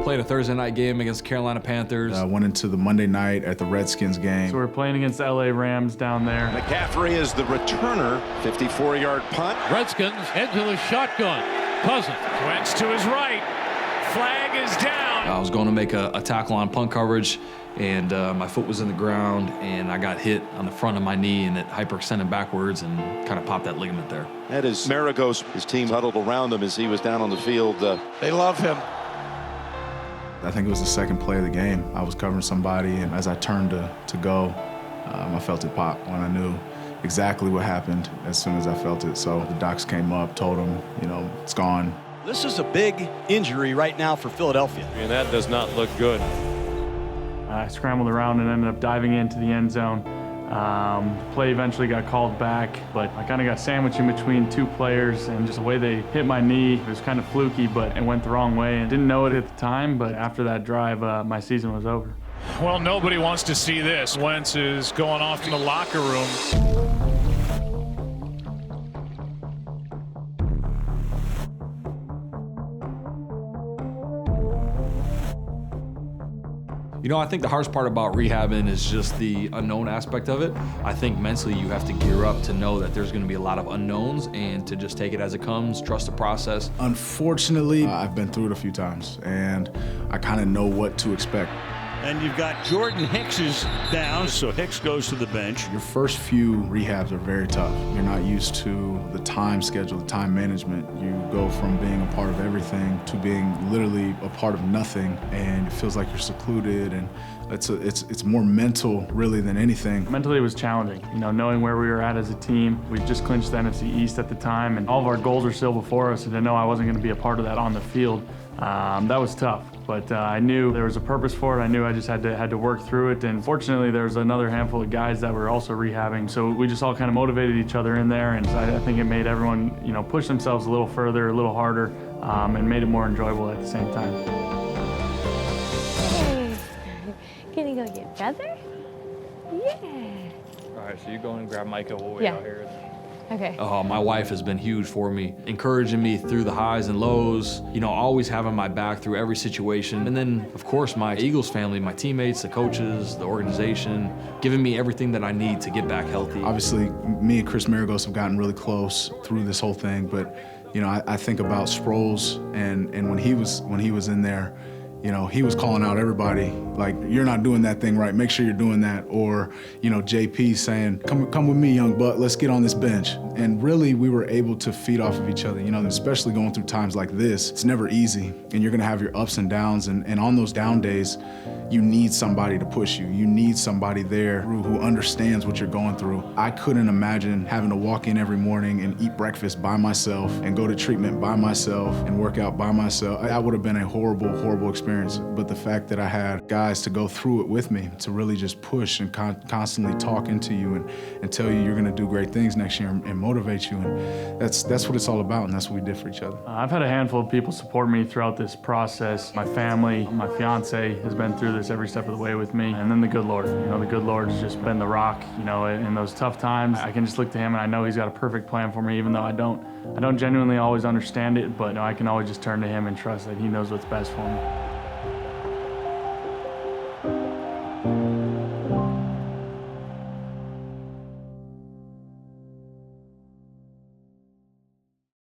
played a Thursday night game against the Carolina Panthers. I went into the Monday night at the Redskins game. So we're playing against the LA Rams down there. McCaffrey is the returner, 54-yard punt. Redskins into the shotgun. Cousins. Wentz to his right. Flag is down. I was going to make a tackle on punt coverage, and my foot was in the ground, and I got hit on the front of my knee, and it hyperextended backwards and kind of popped that ligament there. That is Maragos. His team huddled around him as he was down on the field. They love him. I think it was the second play of the game. I was covering somebody, and as I turned to go, I felt it pop when I knew exactly what happened as soon as I felt it. So the docs came up, told him, it's gone. This is a big injury right now for Philadelphia. And that does not look good. I scrambled around and ended up diving into the end zone. The play eventually got called back, but I kind of got sandwiched in between two players, and just the way they hit my knee, it was kind of fluky, but it went the wrong way. And didn't know it at the time, but after that drive, my season was over. Well, nobody wants to see this. Wentz is going off to the locker room. I think the hardest part about rehabbing is just the unknown aspect of it. I think mentally you have to gear up to know that there's going to be a lot of unknowns and to just take it as it comes, trust the process. Unfortunately, I've been through it a few times, and I kind of know what to expect. And you've got Jordan Hicks is down, so Hicks goes to the bench. Your first few rehabs are very tough. You're not used to the time schedule, the time management. You go from being a part of everything to being literally a part of nothing, and it feels like you're secluded, and it's more mental really than anything. Mentally it was challenging, knowing where we were at as a team. We just clinched the NFC East at the time, and all of our goals are still before us, and to know I wasn't going to be a part of that on the field, that was tough. But I knew there was a purpose for it. I knew I just had to work through it. And fortunately, there was another handful of guys that were also rehabbing. So we just all kind of motivated each other in there. And I think it made everyone, push themselves a little further, a little harder, and made it more enjoyable at the same time. Hey, can you go get Feather? Yeah. All right, so you go and grab Micah. We'll wait out here. Okay. My wife has been huge for me, encouraging me through the highs and lows, always having my back through every situation. And then, of course, my Eagles family, my teammates, the coaches, the organization, giving me everything that I need to get back healthy. Obviously, me and Chris Maragos have gotten really close through this whole thing, but, I think about Sproles, and when he was in there, he was calling out everybody, like, you're not doing that thing right, make sure you're doing that. Or, JP saying, come with me, young buck, let's get on this bench. And really, we were able to feed off of each other, especially going through times like this. It's never easy, and you're gonna have your ups and downs, and on those down days, you need somebody to push you. You need somebody there who understands what you're going through. I couldn't imagine having to walk in every morning and eat breakfast by myself and go to treatment by myself and work out by myself. That would have been a horrible, horrible experience. But the fact that I had guys to go through it with me, to really just push and constantly talk into you and tell you you're gonna do great things next year and motivate you, and that's what it's all about, and that's what we did for each other. I've had a handful of people support me throughout this process. My family, my fiance has been through this every step of the way with me, and then the good Lord. The good Lord has just been the rock. In those tough times, I can just look to him, and I know he's got a perfect plan for me, even though I don't genuinely always understand it, but I can always just turn to him and trust that he knows what's best for me.